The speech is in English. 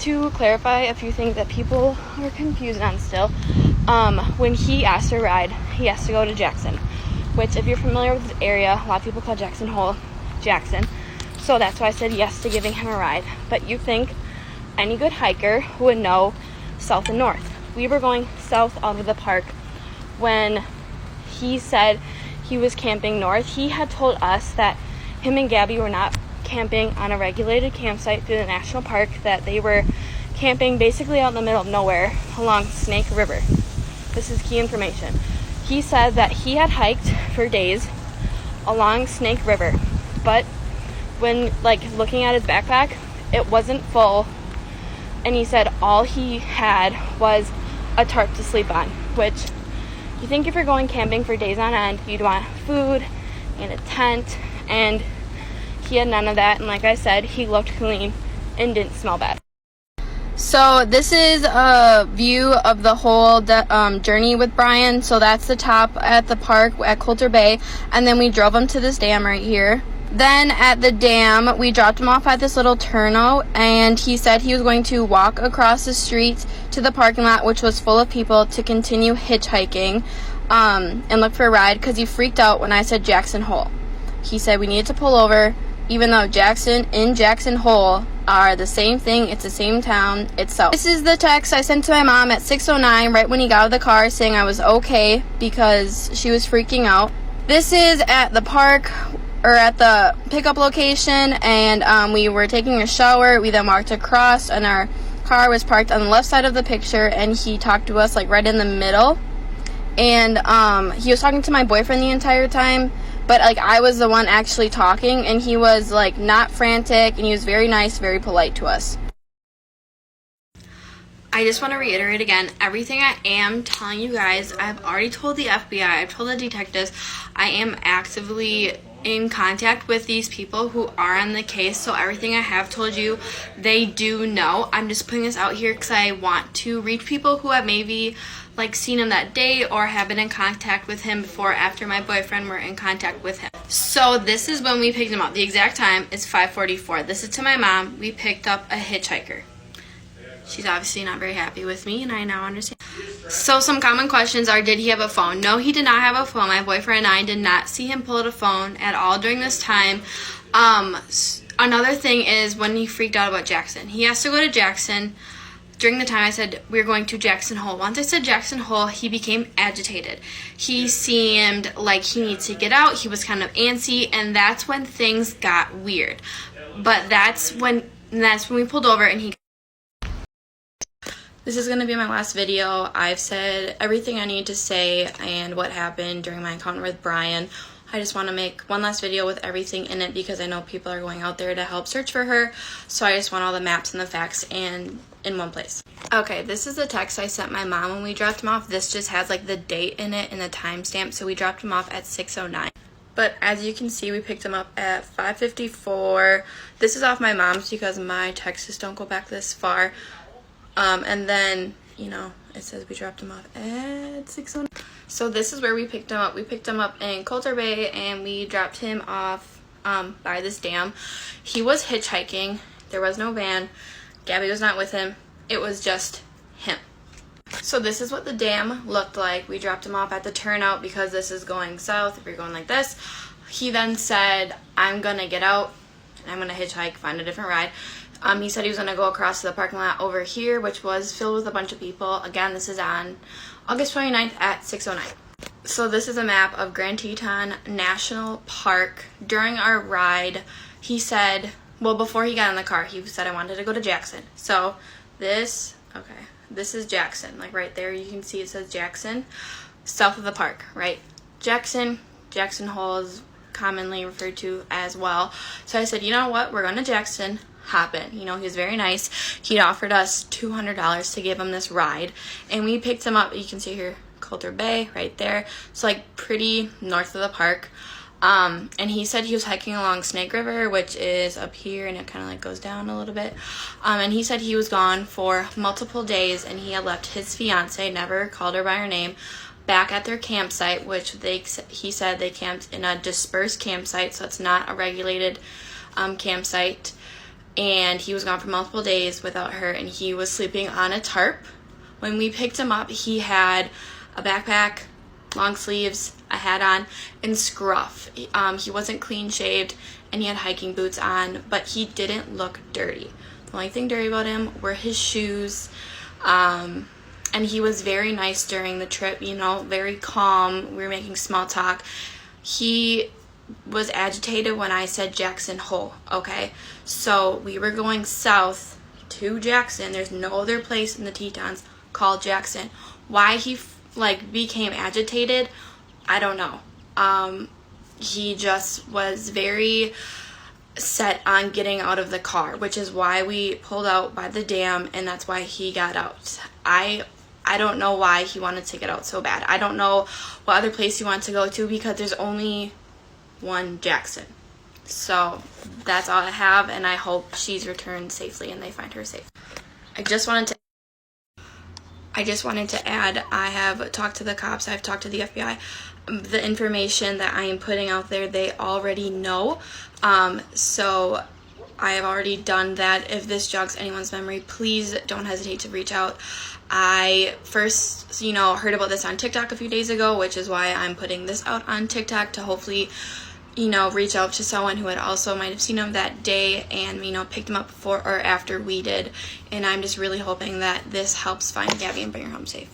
to clarify a few things that people are confused on still. When he asked for a ride, he has to go to Jackson, which, if you're familiar with the area, a lot of people call Jackson Hole Jackson. So that's why I said yes to giving him a ride. But you think any good hiker would know south and north. We were going south out of the park when he said he was camping north. He had told us that him and Gabby were not camping on a regulated campsite through the national park, that they were camping basically out in the middle of nowhere along Snake River. This is key information. He said that he had hiked for days along Snake River, but when looking at his backpack, it wasn't full, and he said all he had was a tarp to sleep on, which you think if you're going camping for days on end, you'd want food and a tent, and he had none of that. And like I said, he looked clean and didn't smell bad. So this is a view of the whole journey with Brian. So that's the top at the park at Coulter Bay, and then we drove him to this dam right here. Then at the dam, we dropped him off at this little turnout, and he said he was going to walk across the street to the parking lot, which was full of people, to continue hitchhiking and look for a ride, because he freaked out when I said Jackson Hole. He said we needed to pull over, even though Jackson and Jackson Hole are the same thing. It's the same town itself. This is the text I sent to my mom at 6:09, right when he got out of the car, saying I was okay because she was freaking out. This is at the park, or at the pickup location, and we were taking a shower. We then walked across, and our car was parked on the left side of the picture, and he talked to us right in the middle. And he was talking to my boyfriend the entire time, but I was the one actually talking, and he was not frantic, and he was very nice, very polite to us. I just want to reiterate again, everything I am telling you guys, I've already told the FBI, I've told the detectives. I am actively in contact with these people who are on the case, so everything I have told you, they do know. I'm just putting this out here because I want to reach people who have maybe seen him that day or have been in contact with him before, after my boyfriend were in contact with him. So this is when we picked him up. The exact time is 5:44. This is to my mom. We picked up a hitchhiker. She's obviously not very happy with me, and I now understand. So some common questions are, did he have a phone? No, he did not have a phone. My boyfriend and I did not see him pull out a phone at all during this time. Another thing is when he freaked out about Jackson. He has to go to Jackson. During the time I said we were going to Jackson Hole. Once I said Jackson Hole, he became agitated. He seemed like he needs to get out. He was kind of antsy, and that's when things got weird. But that's when we pulled over, and he... This is going to be my last video. I've said everything I need to say and what happened during my encounter with Brian. I just want to make one last video with everything in it because I know people are going out there to help search for her. So I just want all the maps and the facts in one place. Okay, this is the text I sent my mom when we dropped him off. This just has the date in it and the timestamp. So we dropped him off at 6:09. But as you can see, we picked him up at 5:54. This is off my mom's because my texts don't go back this far. And then, it says we dropped him off at 6:09. So this is where we picked him up. We picked him up in Coulter Bay, and we dropped him off by this dam. He was hitchhiking. There was no van. Gabby was not with him. It was just him. So this is what the dam looked like. We dropped him off at the turnout because this is going south. If you're going like this. He then said, I'm going to get out, and I'm going to hitchhike, find a different ride. He said he was going to go across to the parking lot over here, which was filled with a bunch of people. Again, this is on August 29th at 6:09. So this is a map of Grand Teton National Park. During our ride, he said, before he got in the car, he said I wanted to go to Jackson. So this is Jackson. Right there, you can see it says Jackson, south of the park, right? Jackson Hole is commonly referred to as well. So I said, you know what, we're going to Jackson. Hop in. He was very nice. He offered us $200 to give him this ride, and we picked him up. You can see here Coulter Bay right there. So pretty north of the park. And he said he was hiking along Snake River, which is up here, and it kind of goes down a little bit. And he said he was gone for multiple days, and he had left his fiance, never called her by her name, back at their campsite, which he said they camped in a dispersed campsite, so it's not a regulated campsite. and he was gone for multiple days without her, and he was sleeping on a tarp. When we picked him up, he had a backpack, long sleeves, a hat on, and scruff. He wasn't clean shaved, and he had hiking boots on, but he didn't look dirty. The only thing dirty about him were his shoes, and he was very nice during the trip, you know, very calm. We were making small talk. He was agitated when I said Jackson Hole, okay? So we were going south to Jackson. There's no other place in the Tetons called Jackson. Why he became agitated, I don't know. He just was very set on getting out of the car, which is why we pulled out by the dam, and that's why he got out. I don't know why he wanted to get out so bad. I don't know what other place he wanted to go to, because there's only one Jackson. So that's all I have, and I hope she's returned safely and they find her safe. I just wanted to add, I have talked to the cops, I've talked to the FBI. The information that I am putting out there, they already know. So I have already done that. If this jogs anyone's memory, please don't hesitate to reach out. I first, heard about this on TikTok a few days ago, which is why I'm putting this out on TikTok to hopefully, reach out to someone who had also might have seen him that day and, picked him up before or after we did. And I'm just really hoping that this helps find Gabby and bring her home safe.